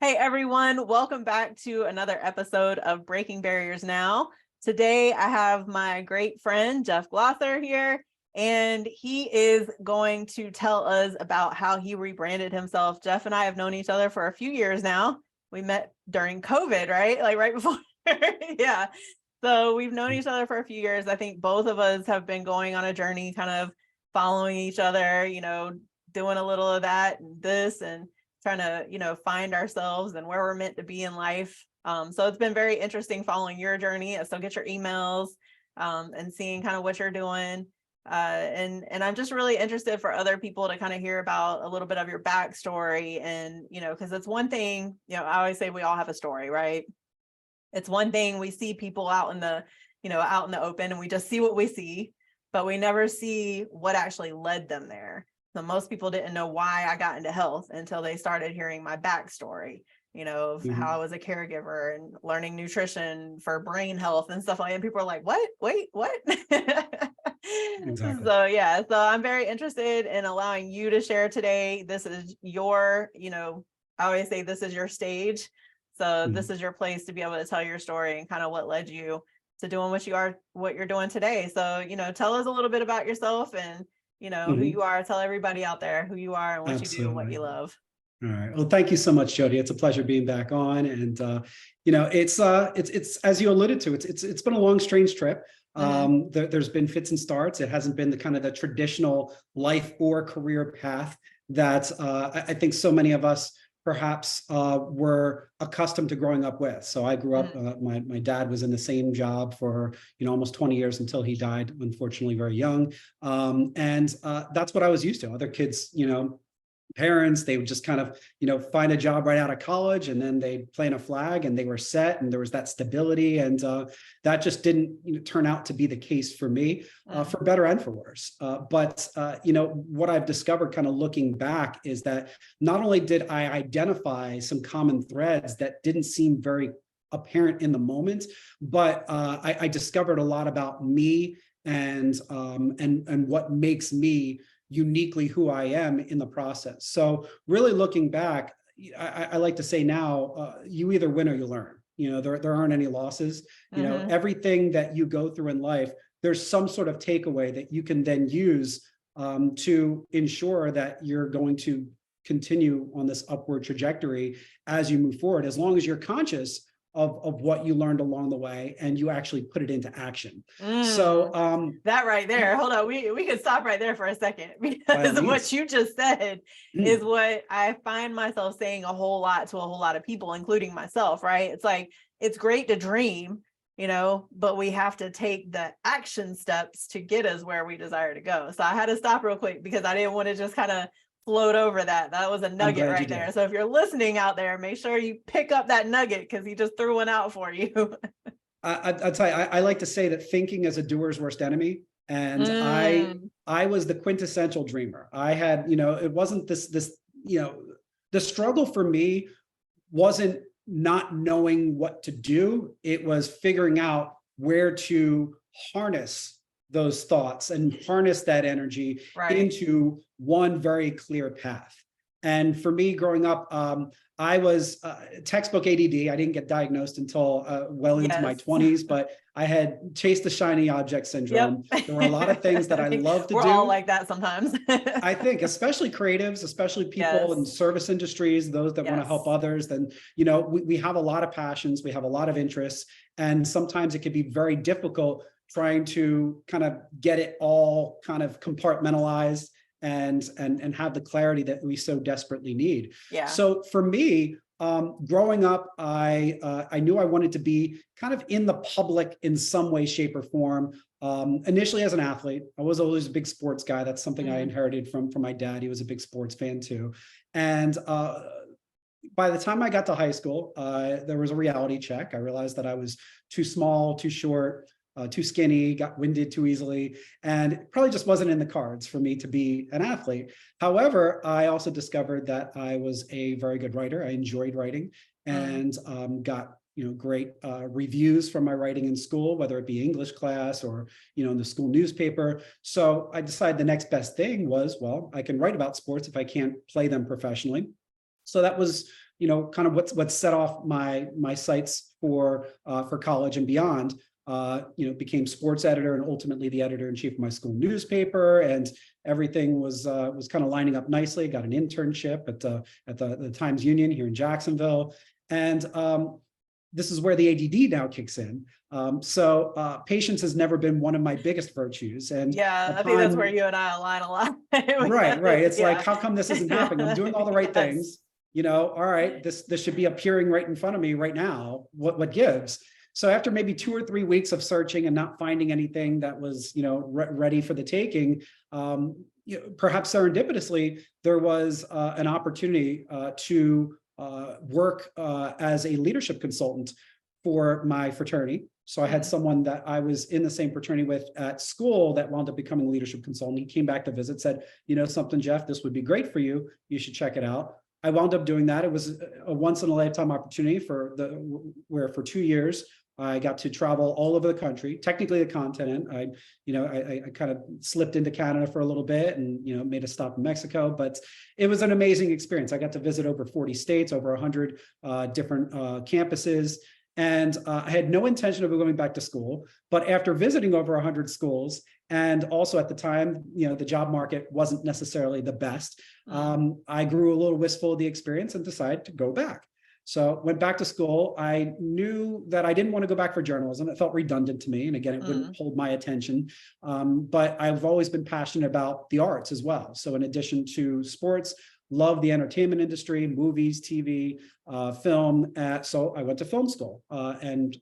Hey everyone, welcome back to another episode of Breaking Barriers Now. Today I have my great friend Jeff Glauser here, and he is going to tell us about how he rebranded himself. Jeff and I have known each other for a few years now. We met during COVID, right? Like right before. Yeah. So we've known each other for a few years. I think both of us have been going on a journey, kind of following each other, doing a little of that and this and trying to, find ourselves and where we're meant to be in life. So it's been very interesting following your journey. I still get your emails and seeing kind of what you're doing. And I'm just really interested for other people to kind of hear about a little bit of your backstory. And, because it's one thing, I always say we all have a story, right? It's one thing we see people out in the open and we just see what we see, but we never see what actually led them there. So most people didn't know why I got into health until they started hearing my backstory, of how I was a caregiver and learning nutrition for brain health and stuff like that. And people are like, what? Wait, what? Exactly. So I'm very interested in allowing you to share today. This is your, I always say this is your stage. So this is your place to be able to tell your story and kind of what led you to doing what you're doing today. So, tell us a little bit about yourself and who you are. Tell everybody out there who you are and what you do and what you love. All right. Well, thank you so much, Jody. It's a pleasure being back on. And it's as you alluded to, it's been a long, strange trip. There's been fits and starts. It hasn't been the kind of the traditional life or career path that I think so many of us perhaps were accustomed to growing up with. So I grew up, my dad was in the same job for, almost 20 years until he died, unfortunately, very young. And that's what I was used to. Other kids, parents, they would just kind of, find a job right out of college and then they'd plant a flag and they were set and there was that stability. And that just didn't turn out to be the case for me, for better and for worse. But what I've discovered kind of looking back is that not only did I identify some common threads that didn't seem very apparent in the moment, but I discovered a lot about me and what makes me uniquely who I am in the process. So really looking back, I like to say now, you either win or you learn. There aren't any losses. Everything that you go through in life, there's some sort of takeaway that you can then use to ensure that you're going to continue on this upward trajectory as you move forward, as long as you're conscious of what you learned along the way and you actually put it into action. So that right there, hold on, we could stop right there for a second, because what you just said is what I find myself saying a whole lot to a whole lot of people, including myself, right? It's like, it's great to dream, but we have to take the action steps to get us where we desire to go. So I had to stop real quick because I didn't want to just kind of float over that. That was a nugget right there. So if you're listening out there, make sure you pick up that nugget because he just threw one out for you. I'd say I like to say that thinking is a doer's worst enemy. And I was the quintessential dreamer. I had, it wasn't this, the struggle for me wasn't not knowing what to do. It was figuring out where to harness those thoughts and harness that energy into one very clear path. And for me growing up, I was textbook ADD. I didn't get diagnosed until well into my 20s, but I had chased the shiny object syndrome. There were a lot of things that I love to do. We're all like that sometimes. I think, especially creatives, especially people in service industries, those that want to help others, then, we have a lot of passions, we have a lot of interests, and sometimes it can be very difficult trying to kind of get it all kind of compartmentalized and have the clarity that we so desperately need. So for me, growing up, I knew I wanted to be kind of in the public in some way, shape, or form. Initially as an athlete, I was always a big sports guy. That's something I inherited from my dad. He was a big sports fan too. And by the time I got to high school, there was a reality check. I realized that I was too small, too short, too skinny, got winded too easily, and it probably just wasn't in the cards for me to be an athlete. However, I also discovered that I was a very good writer. I enjoyed writing and got great reviews from my writing in school, whether it be English class or in the school newspaper. So I decided the next best thing was, well, I can write about sports if I can't play them professionally. So that was kind of what set off my sights for college and beyond. Became sports editor and ultimately the editor-in-chief of my school newspaper, and everything was kind of lining up nicely. Got an internship at the Times Union here in Jacksonville, and this is where the ADD now kicks in. So patience has never been one of my biggest virtues. And yeah, I think that's where you and I align a lot. Right. It's like, how come this isn't happening? I'm doing all the right things. All right, this should be appearing right in front of me right now. What gives? So after maybe 2 or 3 weeks of searching and not finding anything that was, ready for the taking, perhaps serendipitously, there was an opportunity to work as a leadership consultant for my fraternity. So I had someone that I was in the same fraternity with at school that wound up becoming a leadership consultant. He came back to visit, said, something, Jeff, this would be great for you. You should check it out. I wound up doing that. It was a once in a lifetime opportunity where for 2 years, I got to travel all over the country, technically the continent. I kind of slipped into Canada for a little bit and, made a stop in Mexico, but it was an amazing experience. I got to visit over 40 states, over 100 different campuses. And I had no intention of going back to school, but after visiting over 100 schools, and also at the time, the job market wasn't necessarily the best, I grew a little wistful of the experience and decided to go back. So went back to school. I knew that I didn't want to go back for journalism. It felt redundant to me. And again, it wouldn't hold my attention. But I've always been passionate about the arts as well. So in addition to sports, love the entertainment industry, movies, TV, film. So I went to film school and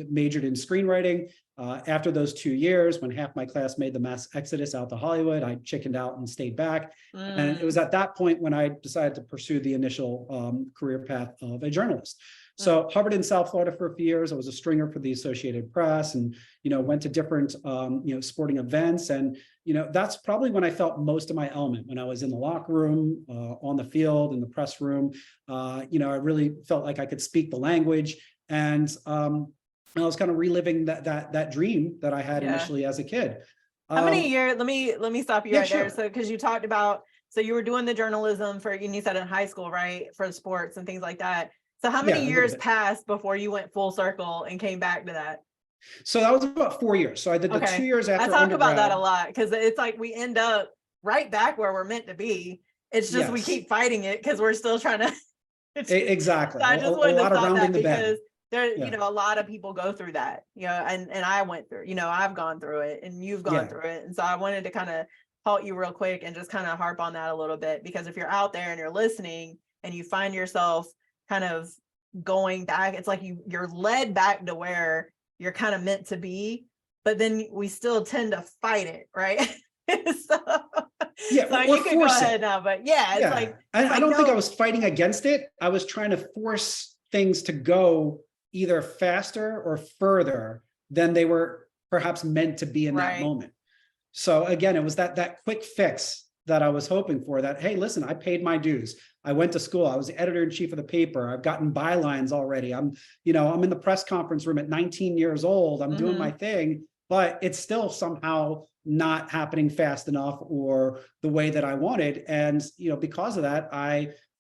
majored in screenwriting. After those 2 years, when half my class made the mass exodus out to Hollywood, I chickened out and stayed back. And it was at that point when I decided to pursue the initial career path of a journalist. So hovered in South Florida for a few years. I was a stringer for the Associated Press and, went to different, sporting events. And, that's probably when I felt most of my element, when I was in the locker room, on the field, in the press room. I really felt like I could speak the language. And I was kind of reliving that dream that I had initially as a kid. How many years, let me stop you right there. So, because you talked about, so you were doing the journalism and you said in high school, right? For sports and things like that. So how many years passed before you went full circle and came back to that? So that was about 4 years. So I did the 2 years after I talk about that a lot because it's like we end up right back where we're meant to be. It's just we keep fighting it because we're still trying to. Exactly. So I just wanted to stop that because there, a lot of people go through that, and I went through, I've gone through it and you've gone through it. And so I wanted to kind of halt you real quick and just kind of harp on that a little bit, because if you're out there and you're listening and you find yourself kind of going back, it's like you're led back to where you're kind of meant to be, but then we still tend to fight it, right? So you can go ahead now, but it's like I don't think I was fighting against it. I was trying to force things to go either faster or further than they were perhaps meant to be in that moment. So again, it was that quick fix that I was hoping for, that, hey, listen, I paid my dues. I went to school. I was the editor-in-chief of the paper. I've gotten bylines already. I'm in the press conference room at 19 years old. I'm doing my thing, but it's still somehow not happening fast enough or the way that I wanted. And, because of that,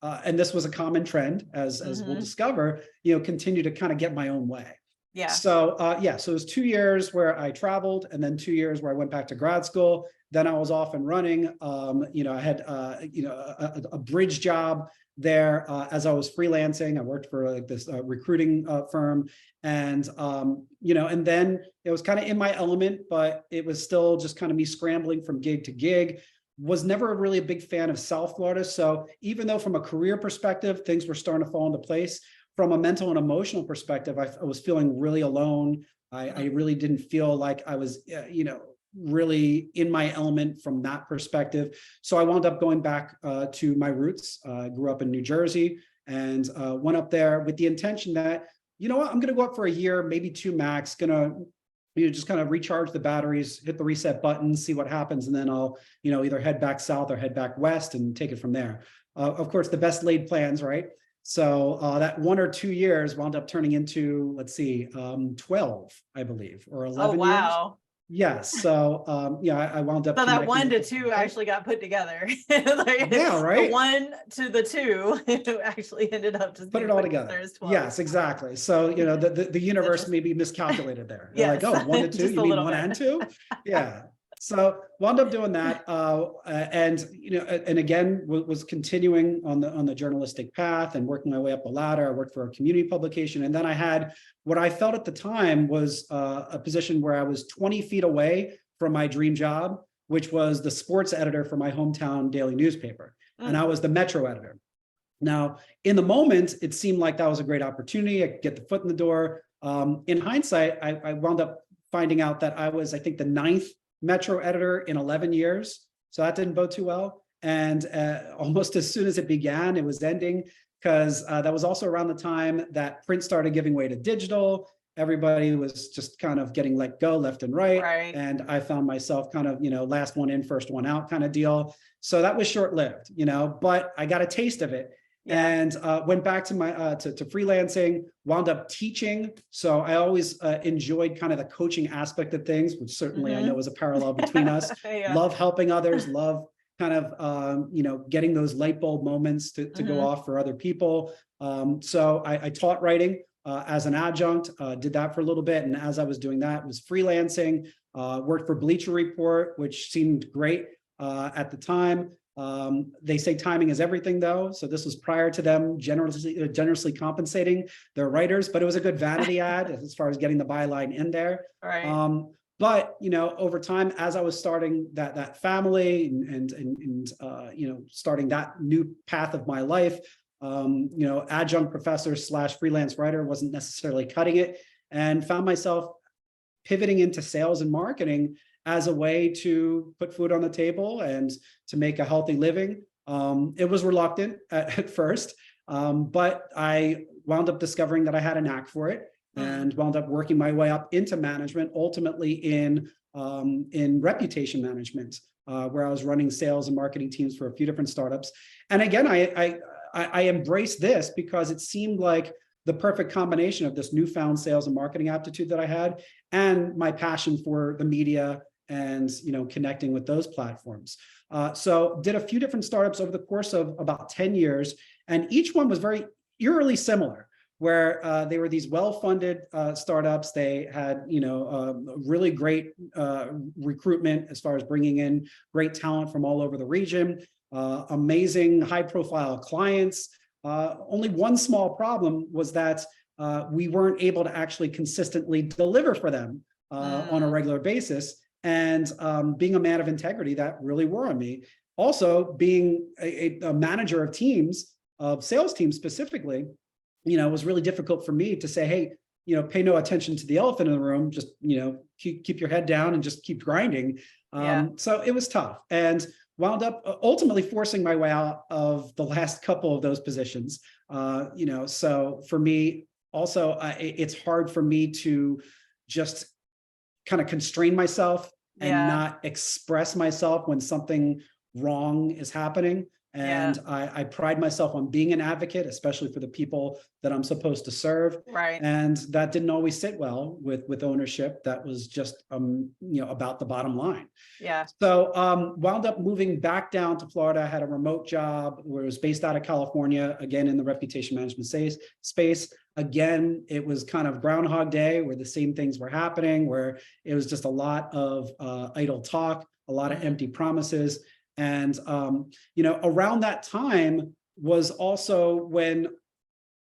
and this was a common trend, as we'll discover, continue to kind of get my own way. Yeah. So, so it was 2 years where I traveled, and then 2 years where I went back to grad school. Then I was off and running. I had, a bridge job there as I was freelancing. I worked for this recruiting firm, and, and then it was kind of in my element, but it was still just kind of me scrambling from gig to gig. Was never really a big fan of South Florida. So even though from a career perspective, things were starting to fall into place, from a mental and emotional perspective, I was feeling really alone. I really didn't feel like I was, really in my element from that perspective. So I wound up going back to my roots. I grew up in New Jersey and went up there with the intention that, I'm going to go up for a year, maybe 2 max, going to just kind of recharge the batteries, hit the reset button, see what happens. And then I'll, either head back south or head back west and take it from there. Of course, the best laid plans, right? So that 1 or 2 years wound up turning into, 12, I believe, or 11 years. Yes. So, yeah, I wound up So that connecting 1 to with 2 actually got put together. Like, yeah, the right. 1 to the 2 actually ended up just Put being it all put together together. as 12. Yes, exactly. So, the That's universe may interesting. be miscalculated there. They're like, Yes, oh, 1 to 2, just you a mean little 1 bit. and 2? Yeah. So wound up doing that. And, and again, was continuing on the journalistic path and working my way up the ladder. I worked for a community publication. And then I had what I felt at the time was a position where I was 20 feet away from my dream job, which was the sports editor for my hometown daily newspaper. And I was the Metro editor. Now, in the moment, it seemed like that was a great opportunity. I could get the foot in the door. In hindsight, I wound up finding out that I was, I think, the 9th Metro editor in 11 years. So that didn't bode too well. And almost as soon as it began, it was ending, because that was also around the time that print started giving way to digital. Everybody was just kind of getting let go left and right. Right. And I found myself kind of, last one in, first one out kind of deal. So that was short-lived, but I got a taste of it. Yeah. And went back to my to freelancing, wound up teaching. So I always enjoyed kind of the coaching aspect of things, which certainly I know is a parallel between us. Yeah. Love helping others, love kind of getting those light bulb moments to go off for other people. So I taught writing as an adjunct, did that for a little bit. And as I was doing that, was freelancing, worked for Bleacher Report, which seemed great at the time. They say timing is everything, though. So this was prior to them generously compensating their writers, but it was a good vanity ad as far as getting the byline in there. Right. But over time, as I was starting that family and starting that new path of my life, adjunct professor / freelance writer wasn't necessarily cutting it, and found myself pivoting into sales and marketing as a way to put food on the table and to make a healthy living. It was reluctant at first, but I wound up discovering that I had a knack for it, and wound up working my way up into management, ultimately in reputation management, where I was running sales and marketing teams for a few different startups. And again, I embraced this because it seemed like the perfect combination of this newfound sales and marketing aptitude that I had and my passion for the media and connecting with those platforms. So did a few different startups over the course of about 10 years, and each one was very eerily similar, where they were these well-funded startups. They had really great recruitment as far as bringing in great talent from all over the region, amazing high-profile clients. Only one small problem was that we weren't able to actually consistently deliver for them on a regular basis. And being a man of integrity, that really wore on me. Also, being a manager of teams, of sales teams specifically, was really difficult for me to say, hey, pay no attention to the elephant in the room, just, keep your head down and just keep grinding. So it was tough, and wound up ultimately forcing my way out of the last couple of those positions. So for me also, it's hard for me to just kind of constrain myself and not express myself when something wrong is happening. And I pride myself on being an advocate, especially for the people that I'm supposed to serve. Right. And that didn't always sit well with ownership. That was just, about the bottom line. Yeah. So wound up moving back down to Florida. I had a remote job where it was based out of California, again, in the reputation management space. Again, it was kind of Groundhog Day, where the same things were happening, where it was just a lot of idle talk, a lot of empty promises. And, around that time was also when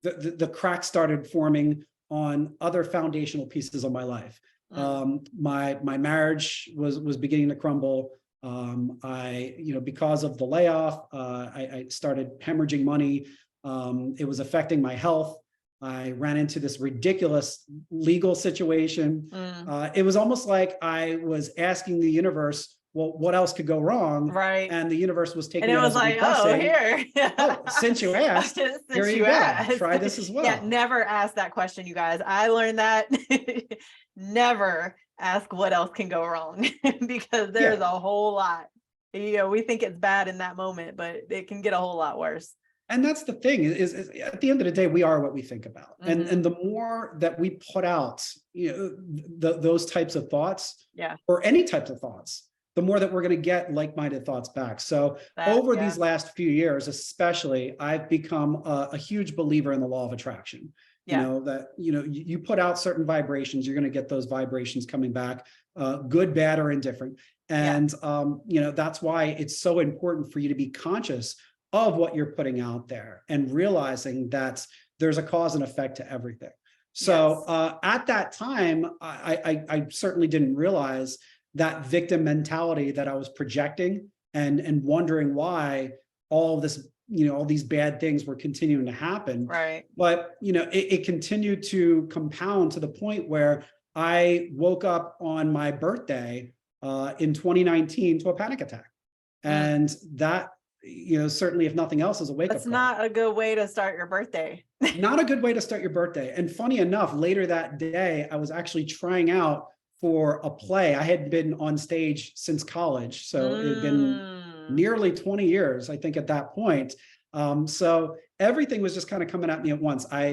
the cracks started forming on other foundational pieces of my life. My marriage was beginning to crumble. Because of the layoff, I started hemorrhaging money. It was affecting my health. I ran into this ridiculous legal situation. It was almost like I was asking the universe, well, what else could go wrong? Right. And the universe was taking And it it was as a like, request, oh, saying, here. oh, since you asked, here you go. Asked. Try this as well. Yeah, never ask that question, you guys. I learned that. Never ask what else can go wrong, because there's a whole lot. We think it's bad in that moment, but it can get a whole lot worse. And that's the thing is at the end of the day, we are what we think about. And the more that we put out, those types of thoughts, Yeah. or any types of thoughts, the more that we're going to get like-minded thoughts back. So over these last few years, especially, I've become a huge believer in the law of attraction. You put out certain vibrations, you're going to get those vibrations coming back, good, bad, or indifferent. And, that's why it's so important for you to be conscious of what you're putting out there and realizing that there's a cause and effect to everything. So at that time, I certainly didn't realize that victim mentality that I was projecting and wondering why all this, all these bad things were continuing to happen. Right. But, it continued to compound to the point where I woke up on my birthday in 2019 to a panic attack. And that, certainly, if nothing else, is a wake-up call. That's not a good way to start your birthday. Not a good way to start your birthday. And funny enough, later that day, I was actually trying out for a play. I had been on stage since college, so it had been nearly 20 years, I think, at that point. So everything was just kind of coming at me at once. I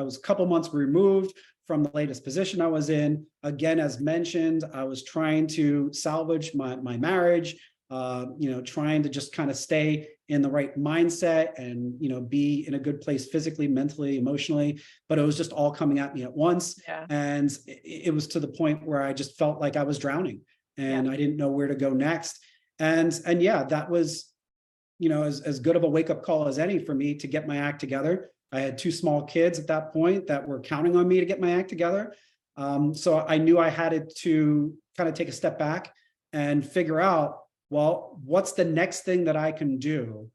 was a couple months removed from the latest position I was in. Again, as mentioned, I was trying to salvage my marriage, trying to just kind of stay in the right mindset and, be in a good place physically, mentally, emotionally, but it was just all coming at me at once. And it was to the point where I just felt like I was drowning and I didn't know where to go next. And that was, as good of a wake-up call as any for me to get my act together. I had 2 small kids at that point that were counting on me to get my act together. So I knew I had to kind of take a step back and figure out, well, what's the next thing that I can do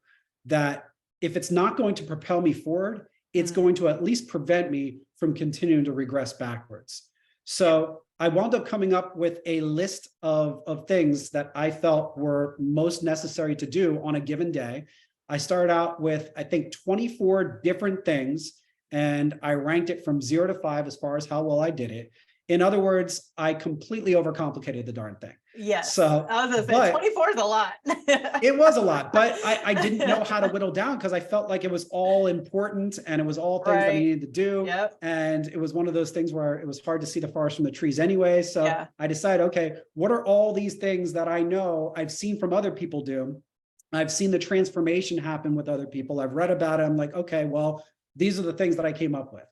that, if it's not going to propel me forward, it's going to at least prevent me from continuing to regress backwards. So I wound up coming up with a list of things that I felt were most necessary to do on a given day. I started out with, I think, 24 different things, and I ranked it from 0 to 5 as far as how well I did it. In other words, I completely overcomplicated the darn thing. Yes. So I was gonna say 24 is a lot. It was a lot, but I didn't know how to whittle down because I felt like it was all important and it was all things that I needed to do. And it was one of those things where it was hard to see the forest from the trees anyway. So I decided, okay, what are all these things that I know I've seen from other people do? I've seen the transformation happen with other people. I've read about it. I'm like, okay, well, these are the things that I came up with.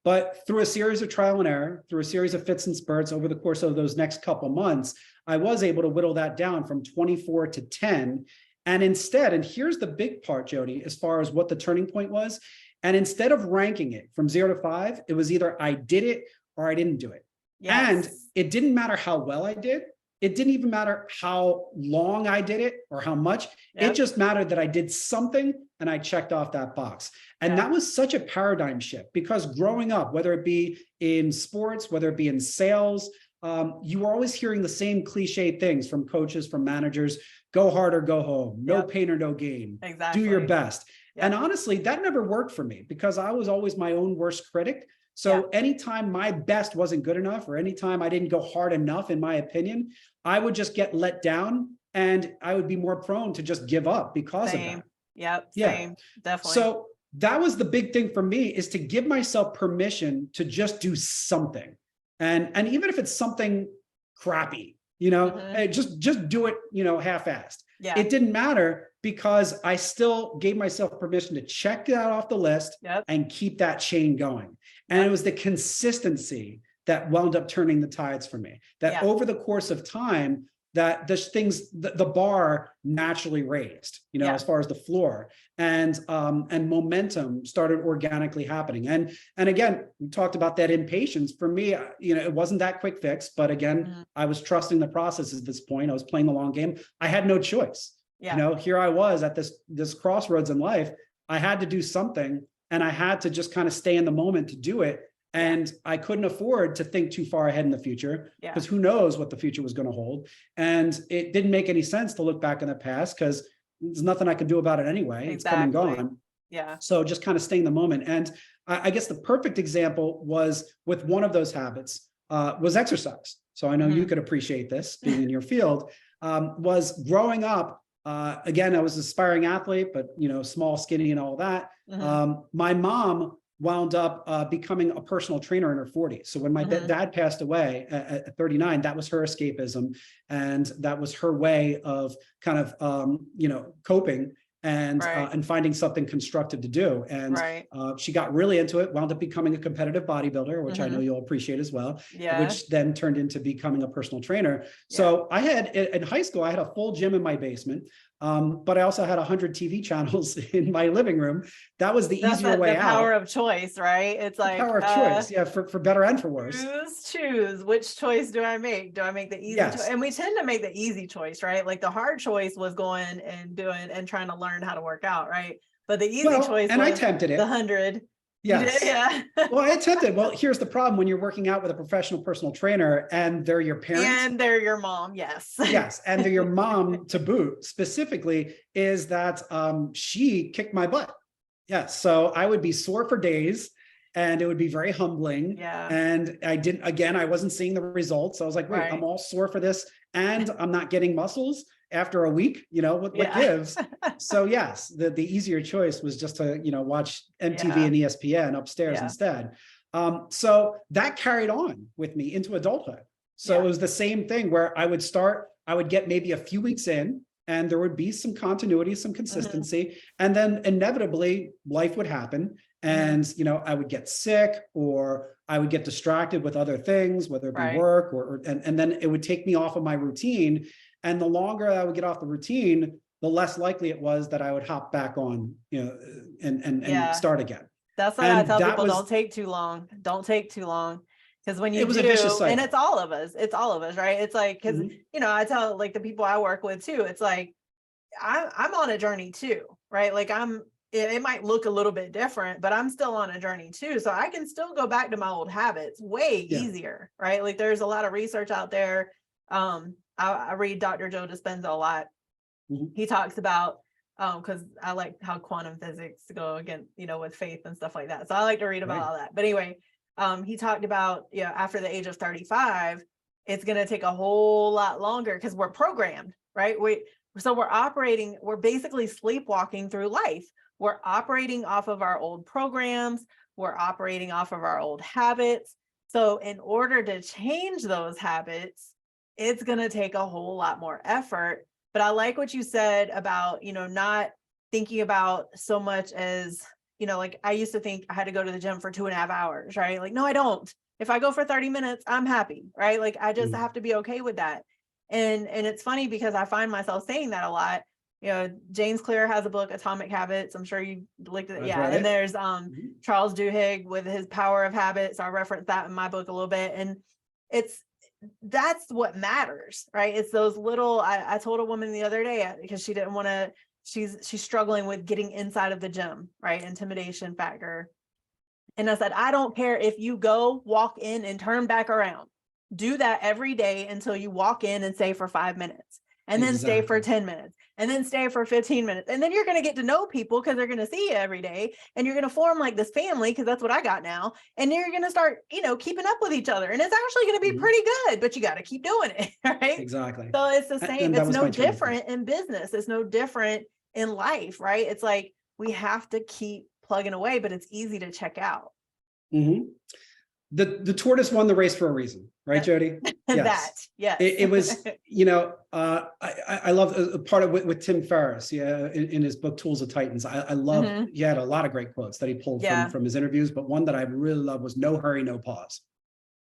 But through a series of trial and error, through a series of fits and spurts over the course of those next couple months, I was able to whittle that down from 24 to 10. And instead, and here's the big part, Jody, as far as what the turning point was, and instead of ranking it from 0 to 5, it was either I did it or I didn't do it. And it didn't matter how well I did. It didn't even matter how long I did it or how much. It just mattered that I did something and I checked off that box. And that was such a paradigm shift, because growing up, whether it be in sports, whether it be in sales, you were always hearing the same cliche things from coaches, from managers: go hard or go home, no pain or no gain, do your best. And honestly, that never worked for me because I was always my own worst critic. So anytime my best wasn't good enough, or anytime I didn't go hard enough, in my opinion, I would just get let down and I would be more prone to just give up because of that. Same. Definitely. So that was the big thing for me, is to give myself permission to just do something. And even if it's something crappy, just do it, half-assed. It didn't matter, because I still gave myself permission to check that off the list and keep that chain going. And it was the consistency that wound up turning the tides for me, that over the course of time, that the bar naturally raised, as far as the floor, and momentum started organically happening. And again, we talked about that impatience. For me, it wasn't that quick fix, but again, I was trusting the process at this point. I was playing the long game. I had no choice. Here I was at this crossroads in life. I had to do something, and I had to just kind of stay in the moment to do it. And I couldn't afford to think too far ahead in the future, because who knows what the future was going to hold. And it didn't make any sense to look back in the past, because there's nothing I could do about it anyway. It's come and gone. So just kind of staying in the moment. And I guess the perfect example was with one of those habits was exercise. So I know you could appreciate this, being in your field, was growing up. Again, I was an aspiring athlete, but, small, skinny and all that. My mom wound up becoming a personal trainer in her 40s. So when my dad passed away at 39, that was her escapism. And that was her way of kind of, coping and finding something constructive to do. And she got really into it, wound up becoming a competitive bodybuilder, which I know you'll appreciate as well, which then turned into becoming a personal trainer. So I had, in high school, I had a full gym in my basement. But I also had 100 TV channels in my living room. That was the easier way out. The power of choice, right? It's like power of choice, yeah, for better and for worse. Choose. Which choice do I make? Do I make the easy choice? And we tend to make the easy choice, right? Like the hard choice was going and doing and trying to learn how to work out, right? But the easy choice and was I attempted it. The 100. Yes. Yeah. Well, I attempted. Well, here's the problem when you're working out with a professional personal trainer and they're your parents. And they're your mom. Yes. Yes. And they're your mom to boot specifically is that she kicked my butt. Yes. So I would be sore for days and it would be very humbling. Yeah. And I wasn't seeing the results. So I was like, wait, I'm all sore for this and I'm not getting muscles after a week, what gives? So yes, the easier choice was just to, watch MTV and ESPN upstairs instead. So that carried on with me into adulthood. So it was the same thing where I would get maybe a few weeks in and there would be some continuity, some consistency. And then inevitably life would happen. And, I would get sick or I would get distracted with other things, whether it be work and then it would take me off of my routine. And the longer I would get off the routine, the less likely it was that I would hop back on, and start again. That's why I tell people don't take too long. Don't take too long. Because when you do, a vicious cycle. And it's all of us, right? It's like, because, I tell like the people I work with too, it's like, I'm on a journey too, right? Like it might look a little bit different, but I'm still on a journey too. So I can still go back to my old habits way easier, right? Like there's a lot of research out there. I read Dr. Joe Dispenza a lot. He talks about, because I like how quantum physics go again, with faith and stuff like that. So I like to read about all that. But anyway, he talked about, after the age of 35, it's going to take a whole lot longer because we're programmed, right? We're basically sleepwalking through life. We're operating off of our old programs. We're operating off of our old habits. So in order to change those habits, it's going to take a whole lot more effort. But I like what you said about, not thinking about so much as, like I used to think I had to go to the gym for 2.5 hours, right? Like, no, I don't. If I go for 30 minutes, I'm happy, right? Like I just have to be okay with that. And it's funny because I find myself saying that a lot. James Clear has a book, Atomic Habits. I'm sure you looked at it. Yeah. And there's Charles Duhigg with his Power of Habits. I reference that in my book a little bit. And that's what matters, right? It's those little, I told a woman the other day because she didn't want to, she's struggling with getting inside of the gym, right? Intimidation factor. And I said, I don't care if you go walk in and turn back around, do that every day until you walk in and stay for 5 minutes and then stay for 10 minutes and then stay for 15 minutes. And then you're going to get to know people because they're going to see you every day and you're going to form like this family because that's what I got now. And you're going to start, keeping up with each other. And it's actually going to be pretty good, but you got to keep doing it. Right. Exactly. So it's the same. It's no different in business. It's no different in life, right? It's like, we have to keep plugging away, but it's easy to check out. The tortoise won the race for a reason, right, Jody? Yes. It was, I love a part of with Tim Ferriss, in his book Tools of Titans. I love. He had a lot of great quotes that he pulled from his interviews, but one that I really love was "No hurry, no pause."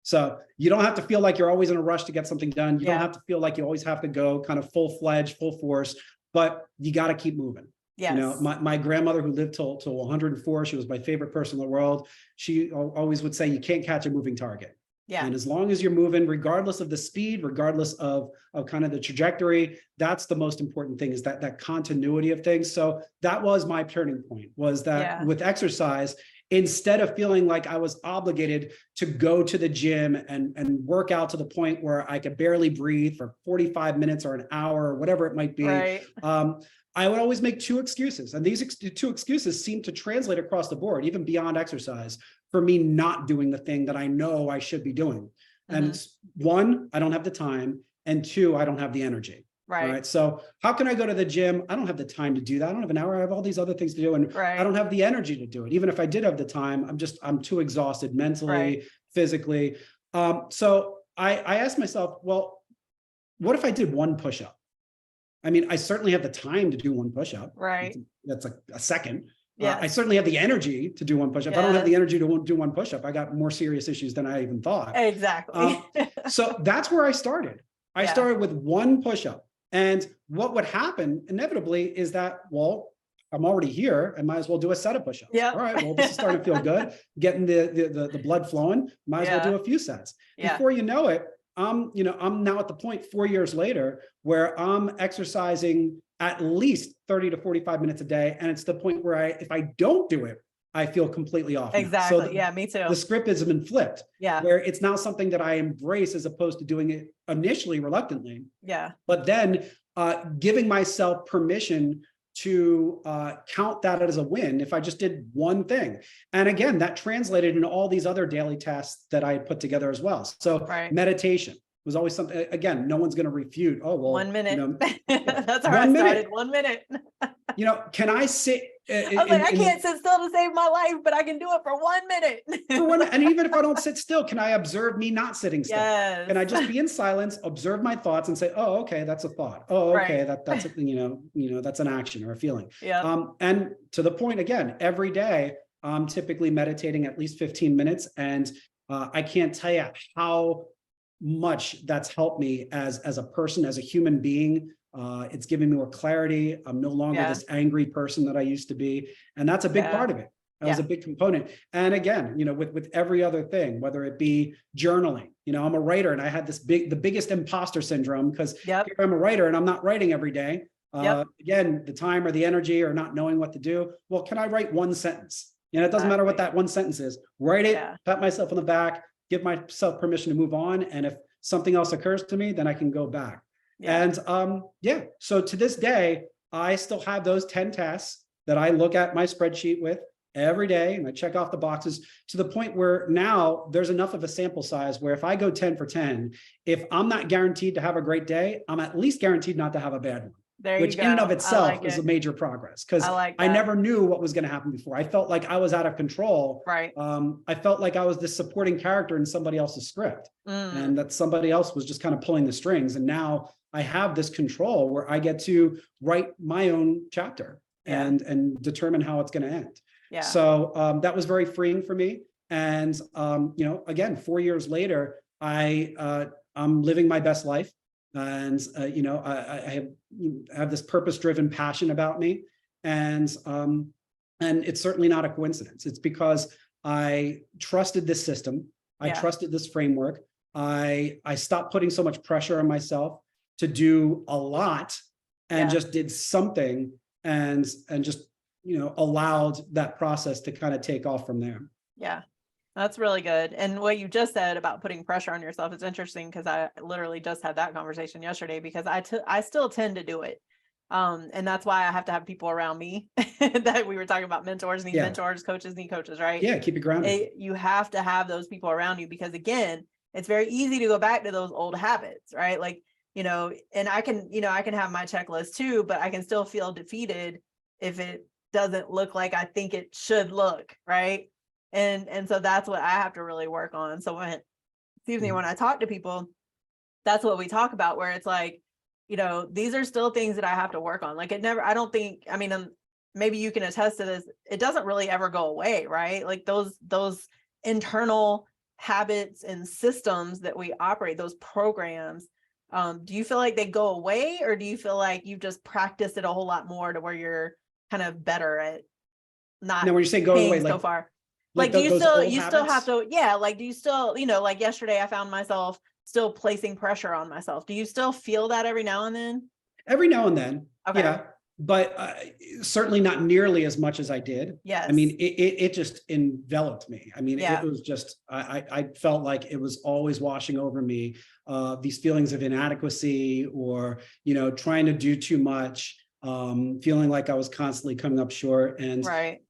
So you don't have to feel like you're always in a rush to get something done. You don't have to feel like you always have to go kind of full-fledged, full force, but you got to keep moving. Yes. My grandmother who lived till 104, she was my favorite person in the world. She always would say, you can't catch a moving target. Yeah. And as long as you're moving, regardless of the speed, regardless of kind of the trajectory, that's the most important thing, is that continuity of things. So that was my turning point, was that with exercise, instead of feeling like I was obligated to go to the gym and work out to the point where I could barely breathe for 45 minutes or an hour or whatever it might be, I would always make two excuses. And these two excuses seem to translate across the board, even beyond exercise, for me not doing the thing that I know I should be doing. And it's one, I don't have the time. And two, I don't have the energy. Right. All right. So how can I go to the gym? I don't have the time to do that. I don't have an hour. I have all these other things to do. And I don't have the energy to do it. Even if I did have the time, I'm too exhausted mentally, physically. So I asked myself, well, what if I did one push-up? I mean, I certainly have the time to do one push-up. Right. That's a second. Yeah. I certainly have the energy to do one push-up. If I don't have the energy to do one push-up, I got more serious issues than I even thought. Exactly. So that's where I started. I started with one push-up. And what would happen inevitably is that, well, I'm already here. I might as well do a set of push-ups. Yeah. All right. Well, this is starting to feel good. Getting the blood flowing. Might as well do a few sets. Before you know it, I'm now at the point 4 years later where I'm exercising at least 30 to 45 minutes a day. And it's the point where if I don't do it, I feel completely off. Exactly. So me too. The script has been flipped. Yeah. Where it's now something that I embrace as opposed to doing it initially reluctantly. Yeah. But then giving myself permission to count that as a win if I just did one thing. And again, that translated into all these other daily tasks that I had put together as well. So meditation was always something, again, no one's going to refute. Oh, well, 1 minute. That's how I started. 1 minute. Can I sit? I was like, I can't sit still to save my life, but I can do it for 1 minute. For 1 minute. And even if I don't sit still, can I observe me not sitting still? Yes. Can I just be in silence, observe my thoughts and say, oh, okay, that's a thought. Oh, okay, that's that's an action or a feeling. Yeah. And to the point again, every day I'm typically meditating at least 15 minutes. And I can't tell you how much that's helped me as a person, as a human being. It's giving me more clarity. I'm no longer this angry person that I used to be. And that's a big part of it. That was a big component. And again, with every other thing, whether it be journaling, I'm a writer and I had the biggest imposter syndrome because here I'm a writer and I'm not writing every day. Again, the time or the energy or not knowing what to do. Well, can I write one sentence? It doesn't matter what that one sentence is. Write it, pat myself on the back, give myself permission to move on. And if something else occurs to me, then I can go back. And so to this day, I still have those 10 tasks that I look at my spreadsheet with every day and I check off the boxes to the point where now there's enough of a sample size where if I go 10 for 10, if I'm not guaranteed to have a great day, I'm at least guaranteed not to have a bad one. Which in and of itself is a major progress because I never knew what was going to happen before. I felt like I was out of control. Right. I felt like I was this supporting character in somebody else's script and that somebody else was just kind of pulling the strings. And now I have this control where I get to write my own chapter and determine how it's going to end. Yeah. So that was very freeing for me. And, again, 4 years later, I'm living my best life. And, I have this purpose-driven passion about me. And it's certainly not a coincidence. It's because I trusted this system. I trusted this framework. I stopped putting so much pressure on myself to do a lot and just did something and just, allowed that process to kind of take off from there. Yeah. That's really good. And what you just said about putting pressure on yourself is interesting because I literally just had that conversation yesterday because I still tend to do it. And that's why I have to have people around me that we were talking about mentors need mentors, coaches need coaches, right? Yeah. Keep it grounded. You have to have those people around you because again, it's very easy to go back to those old habits, right? Like, and I can have my checklist too, but I can still feel defeated if it doesn't look like I think it should look, right? And so that's what I have to really work on. So when I talk to people, that's what we talk about, where it's like, these are still things that I have to work on. Like maybe you can attest to this. It doesn't really ever go away, right? Like those internal habits and systems that we operate, those programs, do you feel like they go away or do you feel like you've just practiced it a whole lot more to where you're kind of better at not now when you say go away so far? Like do you still have to, like, do you still, like yesterday I found myself still placing pressure on myself. Do you still feel that every now and then? Every now and then. Okay. Yeah. But certainly not nearly as much as I did. Yes. I mean, it just enveloped me. I mean, it was just, I felt like it was always washing over me, these feelings of inadequacy or, trying to do too much. Feeling like I was constantly coming up short and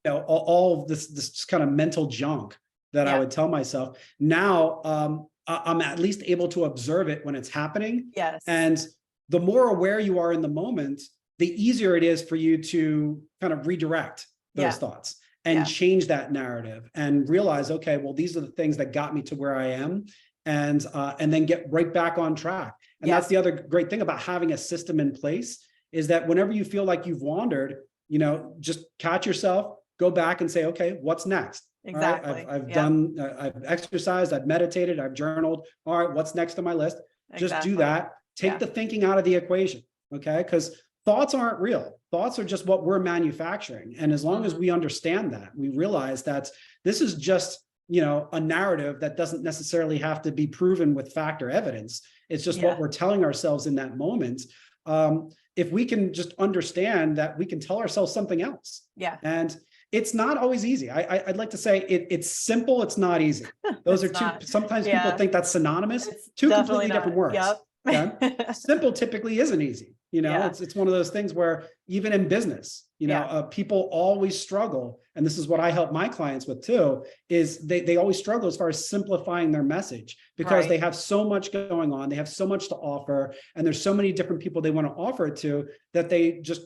all of this kind of mental junk that I would tell myself. Now I'm at least able to observe it when it's happening. Yes. And the more aware you are in the moment, the easier it is for you to kind of redirect those thoughts and change that narrative and realize, okay, well, these are the things that got me to where I am, and then get right back on track. And that's the other great thing about having a system in place, is that whenever you feel like you've wandered, just catch yourself, go back and say, okay, what's next? Exactly. All right, I've done, I've exercised, I've meditated, I've journaled. All right, what's next on my list? Just do that. Take the thinking out of the equation, okay? Because thoughts aren't real. Thoughts are just what we're manufacturing. And as long as we understand that, we realize that this is just, a narrative that doesn't necessarily have to be proven with fact or evidence. It's just what we're telling ourselves in that moment. If we can just understand that, we can tell ourselves something else. And it's not always easy. I'd like to say it's simple. It's not easy. Those are two. Sometimes people think that's synonymous. It's two completely different words. Yep. Okay? Simple typically isn't easy. It's one of those things where even in business, people always struggle. And this is what I help my clients with too, is they always struggle as far as simplifying their message, because they have so much going on. They have so much to offer, and there's so many different people they want to offer it to, that they just,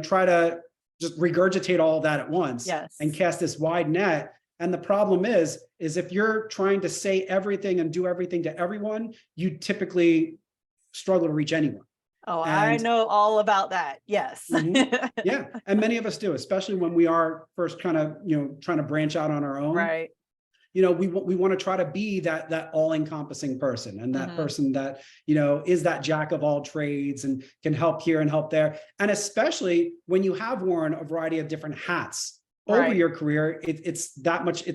try to just regurgitate all of that at once and cast this wide net. And the problem is if you're trying to say everything and do everything to everyone, you typically struggle to reach anyone. Oh, I know all about that. Yes. Yeah. And many of us do, especially when we are first kind of, trying to branch out on our own. Right. We want to try to be that all-encompassing person, and that person that, is that jack of all trades and can help here and help there. And especially when you have worn a variety of different hats over your career, it's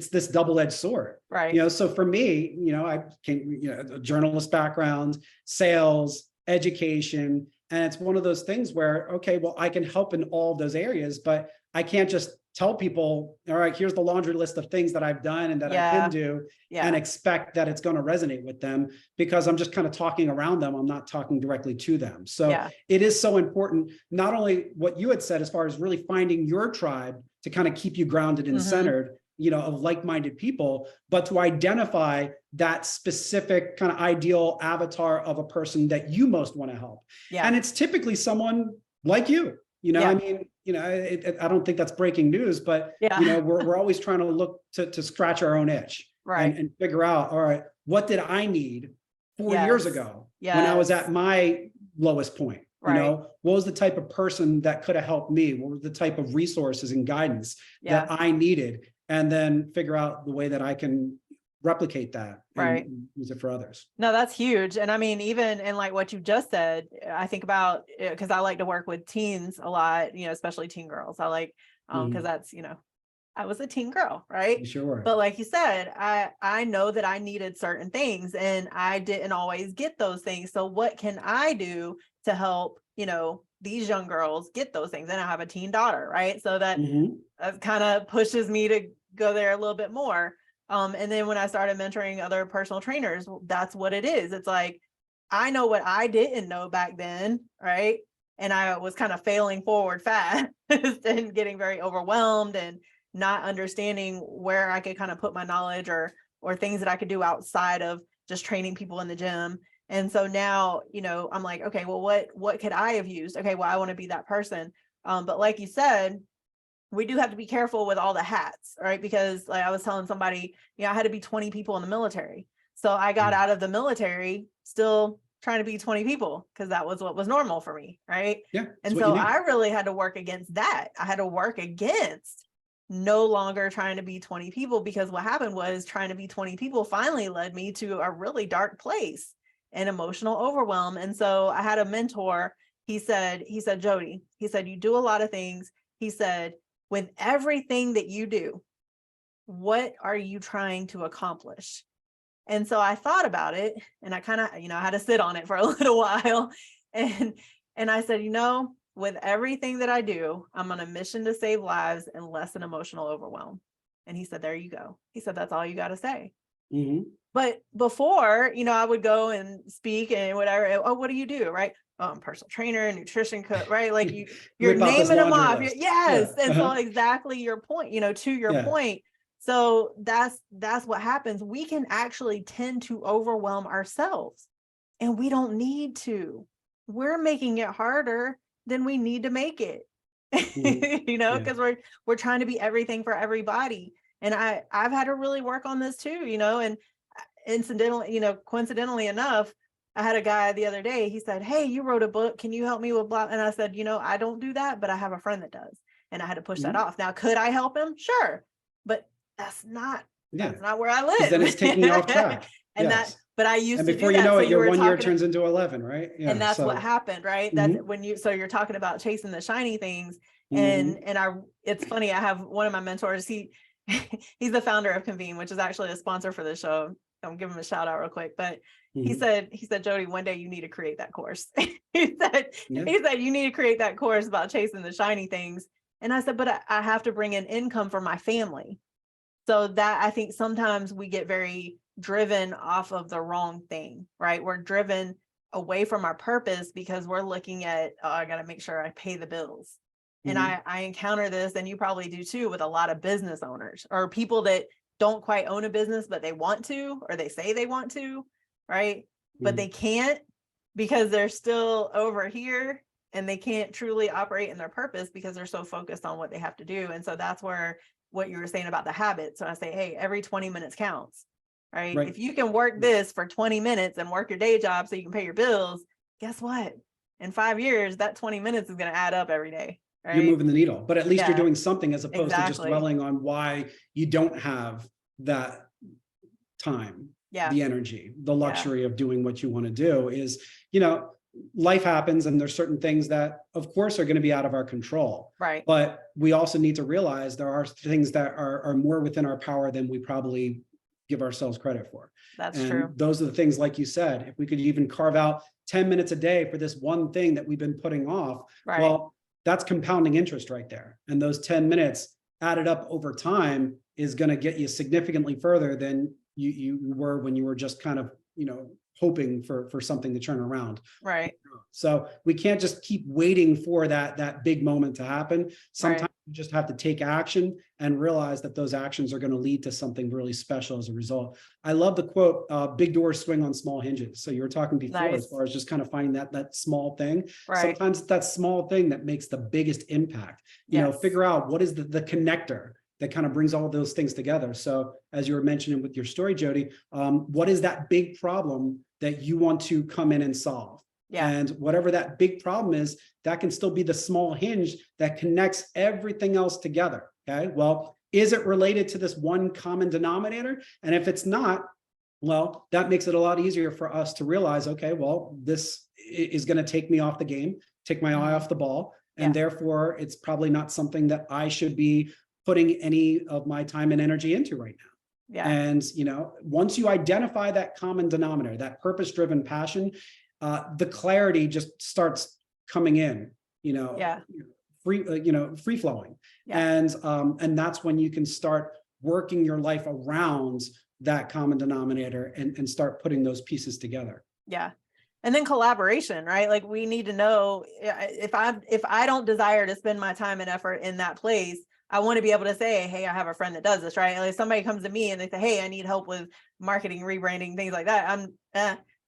this double-edged sword. Right. So for me, I came, a journalist background, sales, education. And it's one of those things where, okay, well, I can help in all those areas, but I can't just tell people, all right, here's the laundry list of things that I've done and that I can do, and expect that it's going to resonate with them, because I'm just kind of talking around them. I'm not talking directly to them. So it is so important, not only what you had said, as far as really finding your tribe to kind of keep you grounded and centered, of like-minded people, but to identify that specific kind of ideal avatar of a person that you most want to help. And it's typically someone like you. I mean, I don't think that's breaking news, but we're always trying to look to scratch our own itch, and figure out, all right, what did I need 4 years ago when I was at my lowest point? What was the type of person that could have helped me? What was the type of resources and guidance that I needed? And then figure out the way that I can replicate that and use it for others. No, that's huge. And I mean, even in like what you just said, I think about, because I like to work with teens a lot, especially teen girls. I like, because that's, I was a teen girl, right? You sure were. But like you said, I know that I needed certain things, and I didn't always get those things. So what can I do to help, these young girls get those things? And I have a teen daughter, right? So that kind of pushes me to go there a little bit more. And then when I started mentoring other personal trainers, that's what it is. It's like, I know what I didn't know back then, right? And I was kind of failing forward fast and getting very overwhelmed and not understanding where I could kind of put my knowledge or things that I could do outside of just training people in the gym. And so now, I'm like, okay, well, what could I have used? Okay, well, I want to be that person. But like you said, we do have to be careful with all the hats, right? Because like I was telling somebody, I had to be 20 people in the military. So I got out of the military still trying to be 20 people, because that was what was normal for me, right? Yeah. And so I really had to work against that. I had to work against no longer trying to be 20 people, because what happened was trying to be 20 people finally led me to a really dark place and emotional overwhelm. And so I had a mentor. He said, Jody, he said, you do a lot of things. He said, with everything that you do, what are you trying to accomplish? And so I thought about it, and I kind of, I had to sit on it for a little while. And I said, with everything that I do, I'm on a mission to save lives and lessen emotional overwhelm. And he said, there you go. He said, that's all you got to say. But before, I would go and speak and whatever. Oh, what do you do? Right. Oh, I'm personal trainer, nutrition coach, right? Like you're naming them off. Yes. And so exactly your point, to your point. So that's what happens. We can actually tend to overwhelm ourselves, and we don't need to. we're making it harder than we need to make it. Mhm. You know, Yeah. because we're trying to be everything for everybody. And I've had to really work on this too, you know, and incidentally, you know, coincidentally enough, I had a guy the other day, he said, "Hey, you wrote a book. Can you help me with blah?" And I said, "You know, I don't do that, but I have a friend that does." And I had to push that Mhm. off. Now, could I help him? Sure. But that's not Yeah. that's not where I Because then it's taking you off live. track. And that, Yes. but I And used to do before you that. know So it, you your were 1 year talking, turns into 11, right? and Yeah. that's what So, happened, right? That's mhm. when so you're talking about chasing the shiny things. And Mhm. it's funny, I have one of my mentors, he's the founder of Convene, which is actually a sponsor for the show. I'll give him a shout out real quick. But Mhm. he said, "Jody, one day you need to create that course." he said, Yeah. you need to create that course about chasing the shiny things. And I said, "But I have to bring in income for my family." So that, I think sometimes we get very driven off of the wrong thing, right? We're driven away from our purpose because we're looking at, "Oh, I got to make sure I pay the bills." And Mhm. I encounter this, and you probably do too, with a lot of business owners or people that don't quite own a business, but they want to, or they say they want to, right? But they Mhm. can't because they're still over here, and they can't truly operate in their purpose because they're so focused on what they have to do. And so that's where what you were saying about the habit. So I say, hey, every 20 minutes counts, right? Right. If you can work this for 20 minutes and work your day job so you can pay your bills, guess what? In 5 years, that 20 minutes is going to add up every day, You're right? moving the needle, but at least you're Yeah, doing something as opposed to just exactly. dwelling on why you don't have that time, Yeah, the energy, the yeah, luxury of doing what you want to do is, you know, life happens and there's certain things that of course are going to be out of our control. right. But we also need to realize there are things that are more within our power than we probably give ourselves credit for. That's And true. those are the things, like you said, if we could even carve out 10 minutes a day for this one thing that we've been putting off, Right, well, that's compounding interest right there. And those 10 minutes added up over time is going to get you significantly further than you were when you were just kind of, hoping for something to turn around. right, So we can't just keep waiting for that big moment to happen. right. Sometimes you just have to take action and realize that those actions are going to lead to something really special as a result. I love the quote, big doors swing on small hinges. So you were talking before as Nice. far as just kind of finding that small thing. Right. Sometimes it's that small thing that makes the biggest impact. Yes. Figure out what is the connector that kind of brings all of those things together. So as you were mentioning with your story, Jody, what is that big problem that you want to come in and solve? Yeah. And whatever that big problem is, that can still be the small hinge that connects everything else together. Okay. Well, is it related to this one common denominator? And if it's not, well, that makes it a lot easier for us to realize, okay, well, this is going to take me off the game, take my eye Mhm. off the ball. And Yeah. therefore, it's probably not something that I should be putting any of my time and energy into right now. Yeah. And, once you identify that common denominator, that purpose-driven passion, the clarity just starts coming in, you know, Yeah. free flowing. Yeah. And that's when you can start working your life around that common denominator and start putting those pieces together. Yeah. And then collaboration, right? Like we need to know if I don't desire to spend my time and effort in that place, I want to be able to say, hey, I have a friend that does this, right? Like somebody comes to me and they say, hey, I need help with marketing, rebranding, things like that.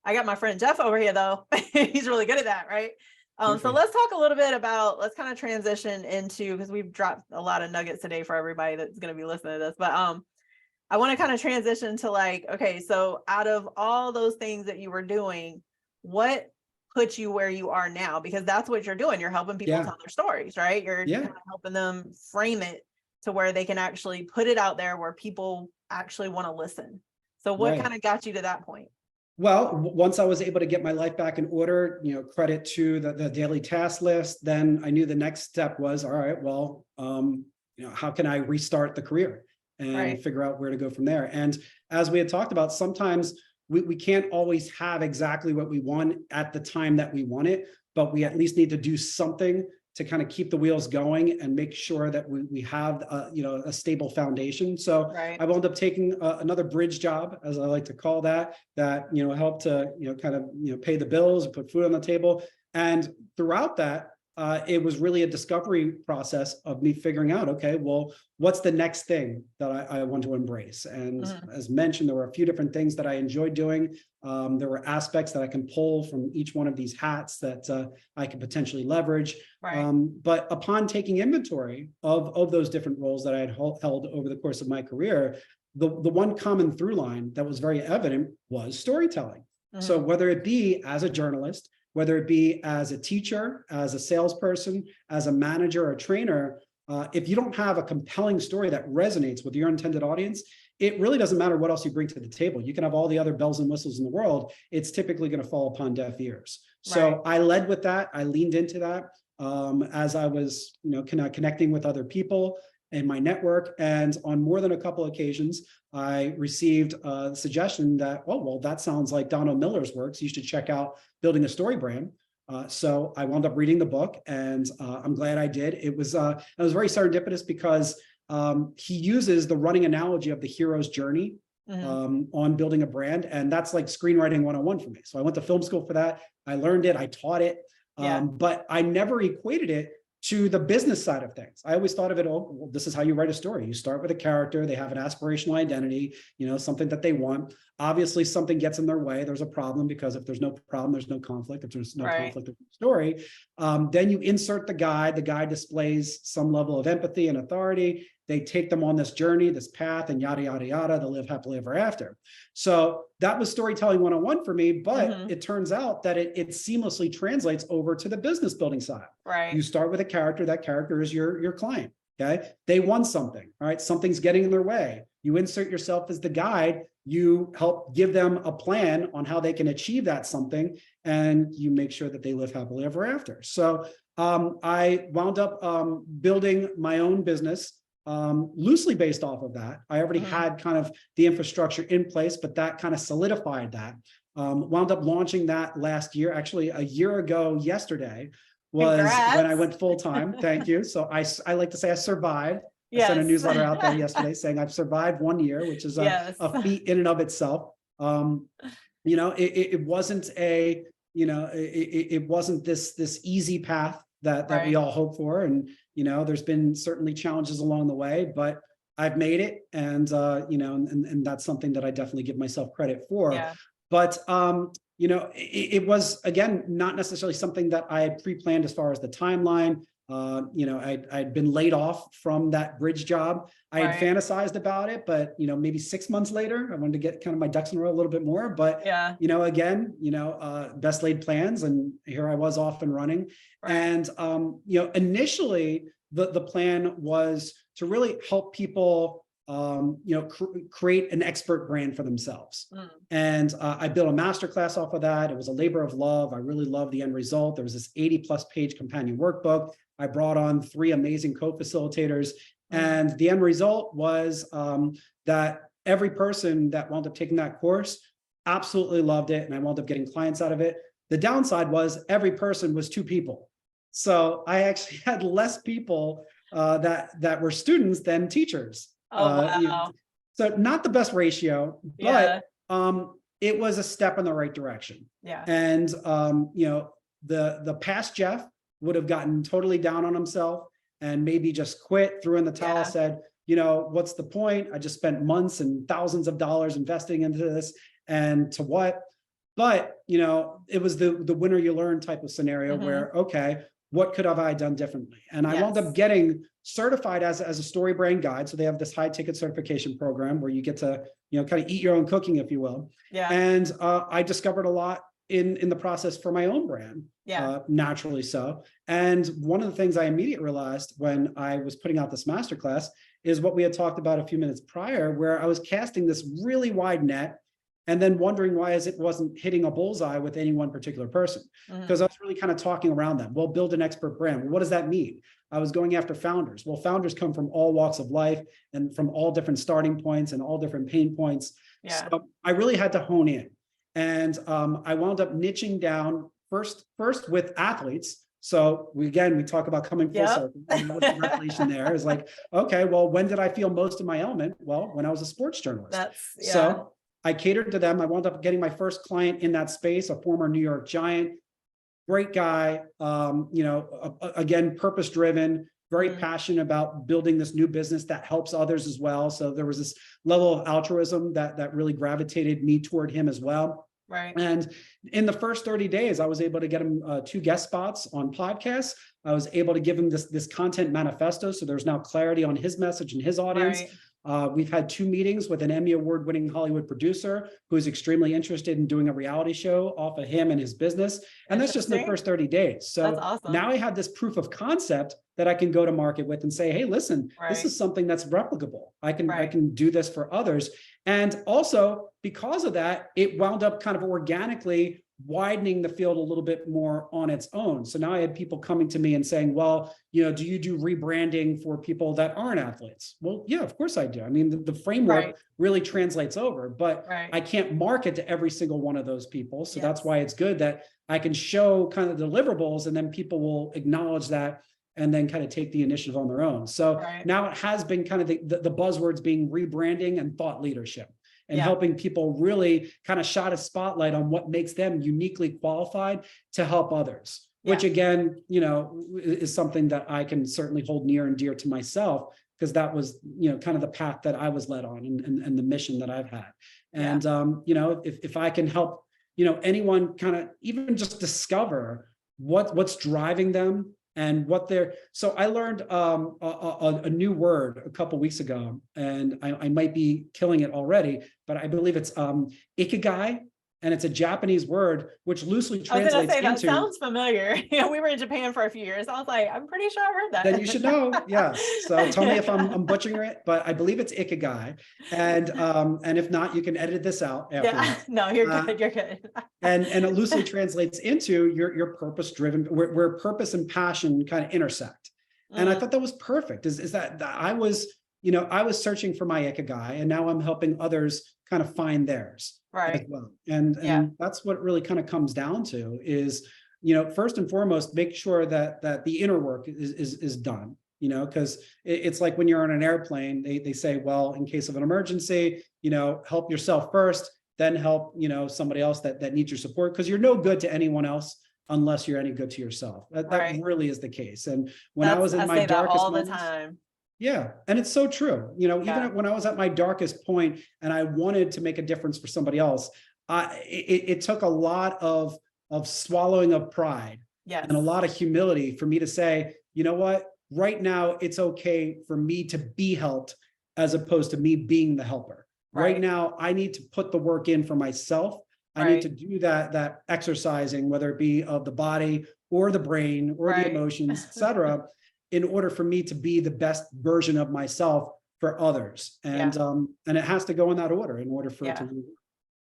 I got my friend Jeff over here though. He's really good at that, right? So Perfect. let's talk a little bit about, let's kind of transition into, because we've dropped a lot of nuggets today for everybody that's going to be listening to this, but I want to kind of transition to like, okay, so out of all those things that you were doing, what put you where you are now? Because that's what you're doing. You're helping people Yeah. tell their stories, right? You're Yeah. kind of helping them frame it to where they can actually put it out there where people actually want to listen. So what Right. kind of got you to that point? Well, once I was able to get my life back in order, credit to the daily task list, then I knew the next step was, all right, well, how can I restart the career and Right. figure out where to go from there? And as we had talked about, sometimes we can't always have exactly what we want at the time that we want it, but we at least need to do something to kind of keep the wheels going and make sure that we have a stable foundation. So Right. I wound up taking another bridge job, as I like to call that helped to kind of pay the bills, put food on the table. And throughout that, it was really a discovery process of me figuring out, okay, well, what's the next thing that I want to embrace? And as mentioned, there were a few different things that I enjoyed doing. There were aspects that I can pull from each one of these hats that I could potentially leverage. Right. But upon taking inventory of those different roles that I had held over the course of my career, the one common through line that was very evident was storytelling. So whether it be as a journalist, whether it be as a teacher, as a salesperson, as a manager or a trainer, if you don't have a compelling story that resonates with your intended audience, it really doesn't matter what else you bring to the table. You can have all the other bells and whistles in the world. It's typically going to fall upon deaf ears. So I led with that. I leaned into that as I was, connecting with other people in my network. And on more than a couple of occasions, I received a suggestion that, oh, well, that sounds like Donald Miller's works. You should check out Building a Story Brand. So I wound up reading the book, and I'm glad I did. It was very serendipitous because he uses the running analogy of the hero's journey on building a brand. And that's like screenwriting 101 for me. So I went to film school for that. I learned it. I taught it. But I never equated it to the business side of things. I always thought of it, oh, well, this is how you write a story. You start with a character, they have an aspirational identity, something that they want. Obviously, something gets in their way. There's a problem, because if there's no problem, there's no conflict. If there's no conflict of the story, then you insert the guide. The guide displays some level of empathy and authority. They take them on this journey, this path, and yada, yada, yada. They'll live happily ever after. So that was storytelling 101 for me, but it turns out that it seamlessly translates over to the business building side. Right. You start with a character. That character is your client. Okay. They want something. All right. Something's getting in their way. You insert yourself as the guide. You help give them a plan on how they can achieve that something, and you make sure that they live happily ever after. So I wound up building my own business loosely based off of that. I already had kind of the infrastructure in place, but that kind of solidified that. Wound up launching that last year, actually a year ago yesterday was when I went full time. Thank you. So I like to say I survived. I sent a newsletter out there yesterday saying I've survived 1 year, which is a feat in and of itself. It wasn't it wasn't this easy path that we all hope for. And, there's been certainly challenges along the way, but I've made it. And, and that's something that I definitely give myself credit for. Yeah. But, it was, again, not necessarily something that I had pre-planned as far as the timeline. I'd been laid off from that bridge job. I had fantasized about it, but, maybe 6 months later, I wanted to get kind of my ducks in a row a little bit more, but, best laid plans. And here I was off and running. And, initially the plan was to really help people, create an expert brand for themselves. And I built a masterclass off of that. It was a labor of love. I really loved the end result. There was this 80+ page companion workbook. I brought on 3 amazing co-facilitators, and the end result was that every person that wound up taking that course absolutely loved it, and I wound up getting clients out of it. The downside was every person was 2 people. So I actually had less people that were students than teachers. Wow. So not the best ratio, but it was a step in the right direction. Yeah. And the past Jeff would have gotten totally down on himself and maybe just quit, threw in the towel, said, what's the point? I just spent months and thousands of dollars investing into this, and to what? But, it was the winner you learn type of scenario where, okay, what could have I done differently? And I wound up getting certified as a story brand guide. So they have this high ticket certification program where you get to, kind of eat your own cooking, if you will. Yeah. And I discovered a lot in the process for my own brand. Yeah. Naturally so. And one of the things I immediately realized when I was putting out this masterclass is what we had talked about a few minutes prior, where I was casting this really wide net and then wondering why it wasn't hitting a bullseye with any one particular person. Because I was really kind of talking around them. Well, build an expert brand. Well, what does that mean? I was going after founders. Well, founders come from all walks of life and from all different starting points and all different pain points. Yeah. So I really had to hone in. And I wound up niching down first with athletes. So we talk about coming full circle. And the revelation there is like, okay, well, when did I feel most in my element? Well, when I was a sports journalist. So I catered to them. I wound up getting my first client in that space, a former New York Giant. great guy, again, purpose-driven, very passionate about building this new business that helps others as well. So there was this level of altruism that really gravitated me toward him as well. Right. And in the first 30 days, I was able to get him 2 guest spots on podcasts. I was able to give him this content manifesto. So there's now clarity on his message and his audience. Right. We've had 2 meetings with an Emmy Award-winning Hollywood producer who's extremely interested in doing a reality show off of him and his business. And that's just in the first 30 days. So that's awesome. Now I have this proof of concept that I can go to market with and say, hey, listen, this is something that's replicable. I can do this for others. And also because of that, it wound up kind of organically widening the field a little bit more on its own. So now I had people coming to me and saying, well, do you do rebranding for people that aren't athletes? Well, yeah, of course I do. I mean, the framework really translates over, but I can't market to every single one of those people. So that's why it's good that I can show kind of deliverables, and then people will acknowledge that and then kind of take the initiative on their own. So now it has been kind of the buzzwords being rebranding and thought leadership, and helping people really kind of shine a spotlight on what makes them uniquely qualified to help others, which again, is something that I can certainly hold near and dear to myself, because that was, kind of the path that I was led on, and the mission that I've had. And, if I can help, anyone kind of even just discover what's driving them and what they're, so I learned a new word a couple weeks ago, and I might be killing it already, but I believe it's ikigai, and it's a Japanese word which loosely translates into. That sounds familiar. We were in Japan for a few years. I was like, I'm pretty sure I heard that. Then you should know. Yes. So tell me if I'm butchering it, but I believe it's ikigai, and if not, you can edit this out afterwards. No, you're good. You're good. And it loosely translates into your purpose driven, where purpose and passion kind of intersect. And I thought that was perfect. Is that I was searching for my ikigai, and now I'm helping others kind of find theirs as well. And that's what it really kind of comes down to is, first and foremost, make sure that the inner work is done, because it's like when you're on an airplane, they say, well, in case of an emergency, help yourself first, then help, somebody else that needs your support, because you're no good to anyone else unless you're any good to yourself. That really is the case. And when I was in my darkest moments, all the time. Yeah. And it's so true. Even when I was at my darkest point and I wanted to make a difference for somebody else, it took a lot of swallowing of pride and a lot of humility for me to say, you know what, right now it's okay for me to be helped as opposed to me being the helper. Right now, I need to put the work in for myself. I need to do that exercising, whether it be of the body or the brain or the emotions, etc., in order for me to be the best version of myself for others. And and it has to go in that order in order for it to work.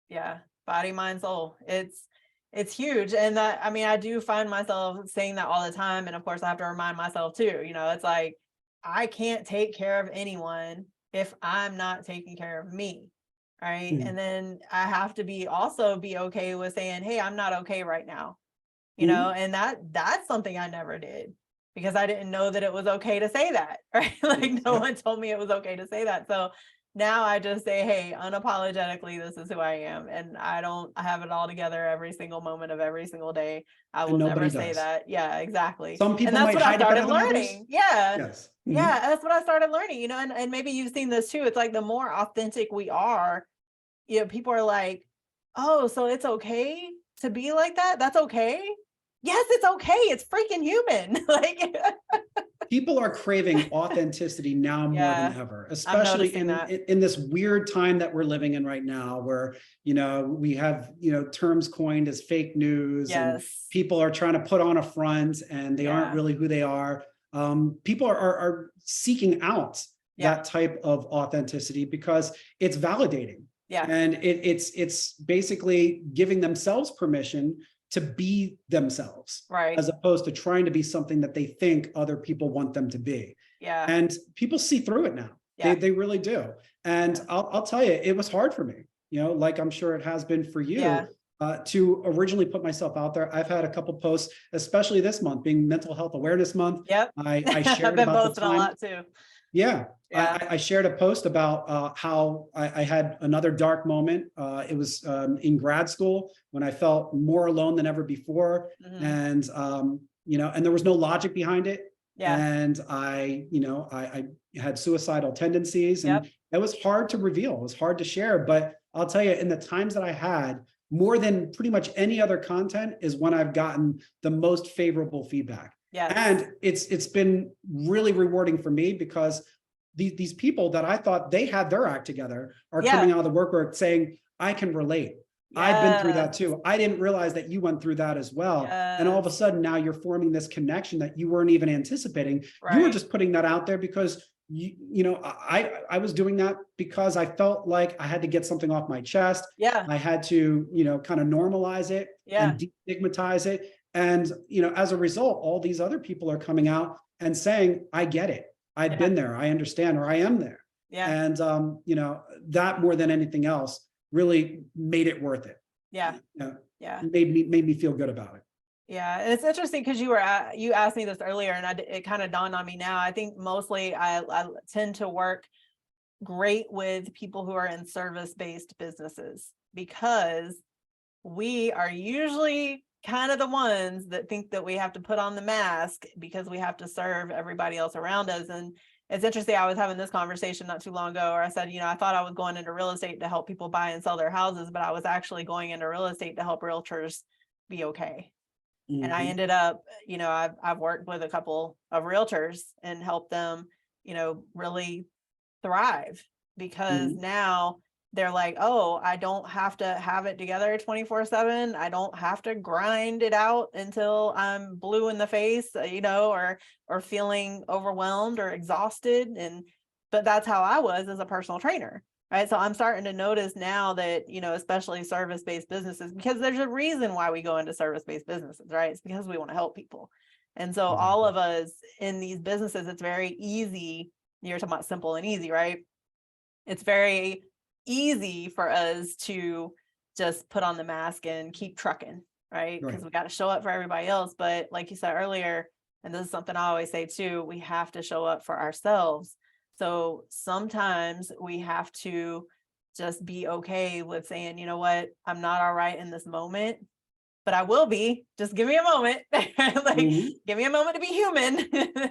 Yeah. Body, mind, soul. It's huge. And that, I mean, I do find myself saying that all the time. And of course I have to remind myself too, it's like, I can't take care of anyone if I'm not taking care of me. Right. And then I have to also be okay with saying, hey, I'm not okay right now, and that's something I never did, because I didn't know that it was okay to say that, right? Like no one told me it was okay to say that. So now I just say, hey, unapologetically, this is who I am. And I have it all together every single moment of every single day. I will never say that. Yeah, exactly. Some people and that's might what hide I started it better than learning. others. Yeah. Yes. Yeah. That's what I started learning, and maybe you've seen this too. It's like the more authentic we are, people are like, oh, so it's okay to be like that? That's okay. Yes, it's okay. It's freaking human. Like people are craving authenticity now more than ever, especially in this weird time that we're living in right now, where we have terms coined as fake news, and people are trying to put on a front and they aren't really who they are. People are seeking out that type of authenticity because it's validating. Yeah. And it's basically giving themselves permission to be themselves, right? As opposed to trying to be something that they think other people want them to be. Yeah. And people see through it now. Yeah. They really do. And I'll tell you, it was hard for me, like I'm sure it has been for you, to originally put myself out there. I've had a couple posts, especially this month being Mental Health Awareness Month. Yep. I shared I've been about posting a lot too. Yeah. Yeah. I shared a post about how I had another dark moment. It was in grad school when I felt more alone than ever before. Mhm. And, and there was no logic behind it. Yeah. And I had suicidal tendencies, and Yep. it was hard to reveal. It was hard to share. But I'll tell you, in the times that I had, more than pretty much any other content is when I've gotten the most favorable feedback. Yes. And it's been really rewarding for me, because these people that I thought they had their act together are coming Yeah. out of the work saying, I can relate. I've been through that Yes. too. I didn't realize that you went through that as well. And all of a Yes. sudden now you're forming this connection that you weren't even anticipating. You were Right. just putting that out there because I was doing that because I felt like I had to get something off my chest. Yeah. I had to, kind of normalize it Yeah. and destigmatize it. And, as a result, all these other people are coming out and saying, I get it. I've Yeah. been there. I understand, or I am there. Yeah. And, that more than anything else really made it worth it. Yeah. You know, Yeah. made me feel good about it. Yeah, and it's interesting because you asked me this earlier, and it kind of dawned on me now. I think mostly I tend to work great with people who are in service-based businesses, because we are usually kind of the ones that think that we have to put on the mask because we have to serve everybody else around us. And it's interesting, I was having this conversation not too long ago where I said, I thought I was going into real estate to help people buy and sell their houses, but I was actually going into real estate to help realtors be okay. And I Mhm. ended up, I've worked with a couple of realtors and helped them, really thrive, because Mhm. now they're like, oh, I don't have to have it together 24/7. I don't have to grind it out until I'm blue in the face, or feeling overwhelmed or exhausted. But that's how I was as a personal trainer. Right. So I'm starting to notice now that, especially service-based businesses, because there's a reason why we go into service-based businesses, right? It's because we want to help people. And so all Exactly. of us in these businesses, it's very easy. You're talking about simple and easy, right? It's very easy for us to just put on the mask and keep trucking, right? Because Right. we got to show up for everybody else. But like you said earlier, and this is something I always say too, we have to show up for ourselves. So sometimes we have to just be okay with saying, you know what, I'm not all right in this moment, but I will be. Just give me a moment. Like, Mhm. give me a moment to be human.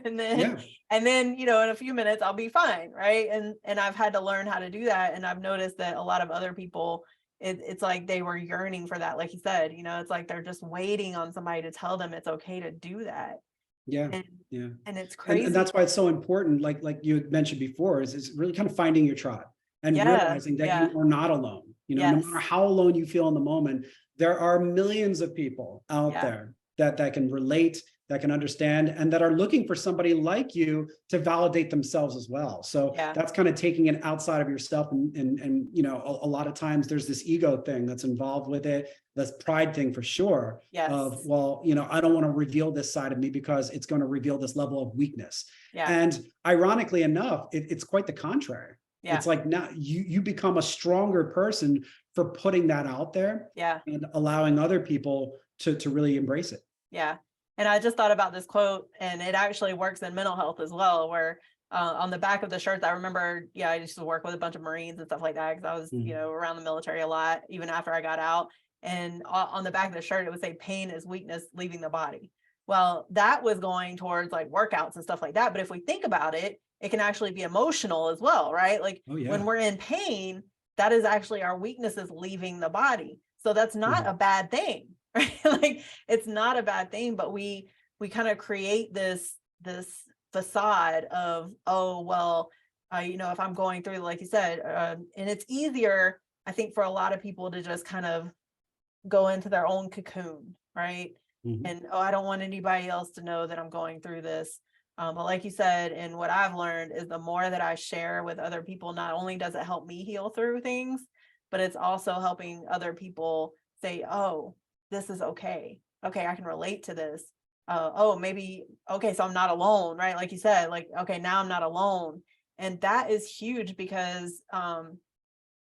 and then Yeah. and then, in a few minutes I'll be fine. Right. And I've had to learn how to do that. And I've noticed that a lot of other people, it's like they were yearning for that. Like you said, it's like they're just waiting on somebody to tell them it's okay to do that. Yeah. And Yeah. and it's And crazy. that's why it's so important, like you had mentioned before, is really kind of finding your tribe and Yeah. realizing that Yeah. you are not alone. No matter Yes. how alone you feel in the moment, there are millions of people out Yeah. there that can relate, that can understand, and that are looking for somebody like you to validate themselves as well. So Yeah. that's kind of taking it outside of yourself, and a lot of times there's this ego thing that's involved with it, this pride thing for sure, of, Yes. well, I don't want to reveal this side of me because it's going to reveal this level of weakness. Yeah. And ironically enough, it's quite the contrary. Yeah. It's like now you become a stronger person for putting that out there Yeah. and allowing other people to really embrace it. Yeah. And I just thought about this quote, and it actually works in mental health as well, where on the back of the shirts, I remember, I used to work with a bunch of Marines and stuff like that, because I was, Mhm. around the military a lot, even after I got out. And on the back of the shirt, it would say pain is weakness leaving the body. Well, that was going towards like workouts and stuff like that. But if we think about it, it can actually be emotional as well, right? Like Oh when yeah. we're in pain, that is actually our weaknesses leaving the body. So that's not a Mhm. bad thing, right? Like it's not a bad thing, but we kind of create this facade of, oh well, if I'm going through, like you said, and it's easier, I think, for a lot of people to just kind of go into their own cocoon, right? Mhm. And, oh, I don't want anybody else to know that I'm going through this. But like you said, and what I've learned is the more that I share with other people, not only does it help me heal through things, but it's also helping other people say, oh, this is okay. Okay, I can relate to this. Oh, maybe, okay, so I'm not alone, right? Like you said, like, okay, now I'm not alone. And that is huge because,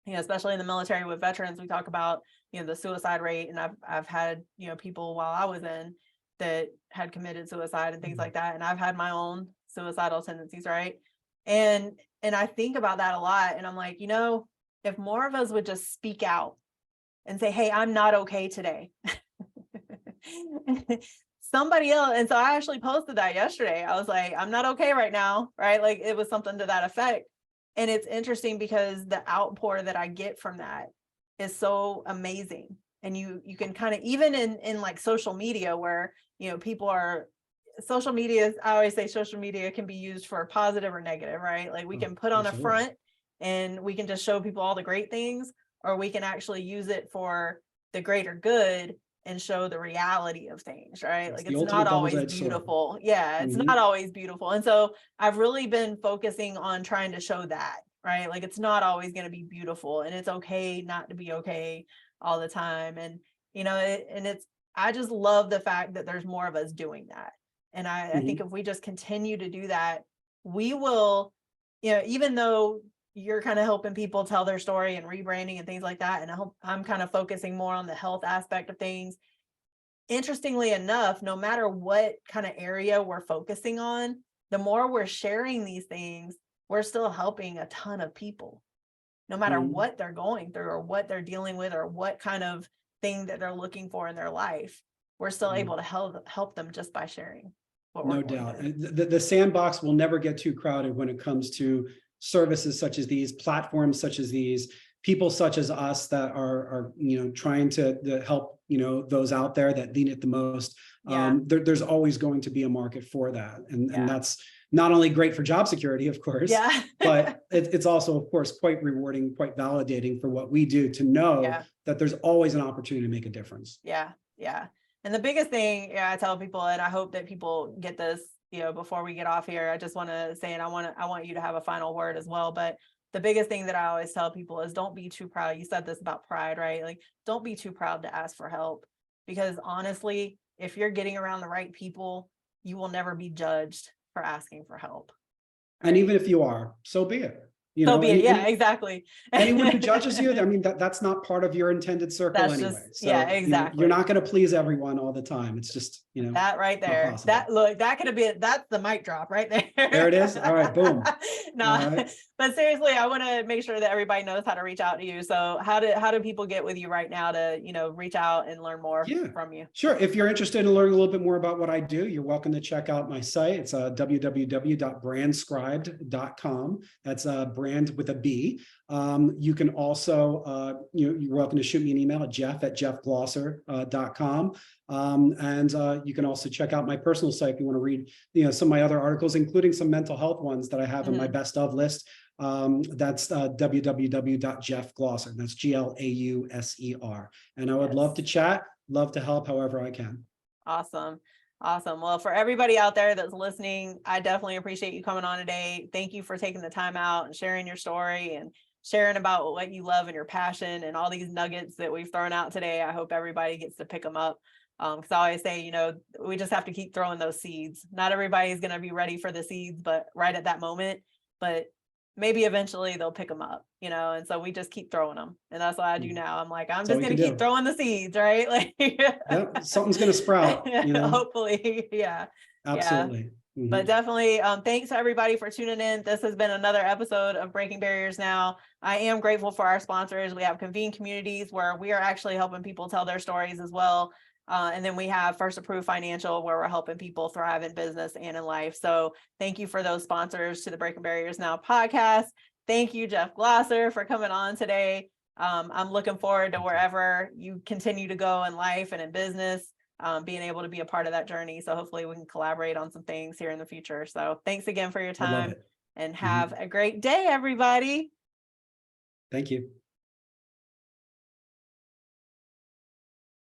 especially in the military with veterans, we talk about, the suicide rate. And I've had, people while I was in that had committed suicide and things Mhm. like that. And I've had my own suicidal tendencies, right? And I think about that a lot, and I'm like, if more of us would just speak out and say, hey, I'm not okay today. Somebody else. And so I actually posted that yesterday. I was like, I'm not okay right now. Right. Like it was something to that effect. And it's interesting because the outpour that I get from that is so amazing. And you can kind of, even in like social media where, social media, I always say social media can be used for positive or negative, right? Like we can put on a front and we can just show people all the great things, or we can actually use it for the greater good and show the reality of things, right? Like it's not always beautiful. Yeah, it's not always beautiful. And so I've really been focusing on trying to show that, right? Like it's not always going to be beautiful, and it's okay not to be okay all the time. And, I just love the fact that there's more of us doing that. And I think if we just continue to do that, we will, even though you're kind of helping people tell their story and rebranding and things like that, and I'm kind of focusing more on the health aspect of things. Interestingly enough, no matter what kind of area we're focusing on, the more we're sharing these things, we're still helping a ton of people, no matter what they're going through or what they're dealing with or what kind of thing that they're looking for in their life. We're still able to help them just by sharing. No doubt. The sandbox will never get too crowded when it comes to services such as these, platforms such as these, people such as us that are trying to help those out there that need it the most. There's always going to be a market for that, and that's not only great for job security, of course, but it's also, of course, quite rewarding, quite validating for what we do to know that there's always an opportunity to make a difference. Yeah. And the biggest thing I tell people, and I hope that people get this, before we get off here, I just want to say, and I want you to have a final word as well. But the biggest thing that I always tell people is don't be too proud. You said this about pride, right? Like, don't be too proud to ask for help, because honestly, if you're getting around the right people, you will never be judged for asking for help. Right? And even if you are, so be it. Exactly. Anyone who judges you, I mean, that's not part of your intended circle anyway. Exactly. You're not going to please everyone all the time. It's just, that right there. That could have been, that's the mic drop right there. There it is. All right, boom. But seriously, I want to make sure that everybody knows how to reach out to you. So how do people get with you right now to, reach out and learn more from you? Sure. If you're interested in learning a little bit more about what I do, you're welcome to check out my site. It's www.brandscribed.com. That's brand with a B. You can also, you're welcome to shoot me an email at jeff@jeffglauser.com. And you can also check out my personal site if you want to read, some of my other articles, including some mental health ones that I have in my best of list. That's www.jeffglauser. That's Glauser. And I would love to chat, love to help however I can. Awesome. Well, for everybody out there that's listening, I definitely appreciate you coming on today. Thank you for taking the time out and sharing your story and sharing about what you love and your passion and all these nuggets that we've thrown out today. I hope everybody gets to pick them up. Because I always say, we just have to keep throwing those seeds. Not everybody's going to be ready for the seeds, but right at that moment, but maybe eventually they'll pick them up, and so we just keep throwing them. And that's what I do now. I'm like, I'm just going to keep throwing the seeds, right? Like, something's going to sprout, hopefully. Absolutely. But definitely, thanks to everybody for tuning in. This has been another episode of Breaking Barriers Now. I am grateful for our sponsors. We have Convene Communities, where we are actually helping people tell their stories as well. And then we have First Approved Financial, where we're helping people thrive in business and in life. So thank you for those sponsors to the Breaking Barriers Now podcast. Thank you, Jeff Glauser, for coming on today. I'm looking forward to wherever you continue to go in life and in business, being able to be a part of that journey. So hopefully we can collaborate on some things here in the future. So thanks again for your time, and have a great day, everybody. Thank you.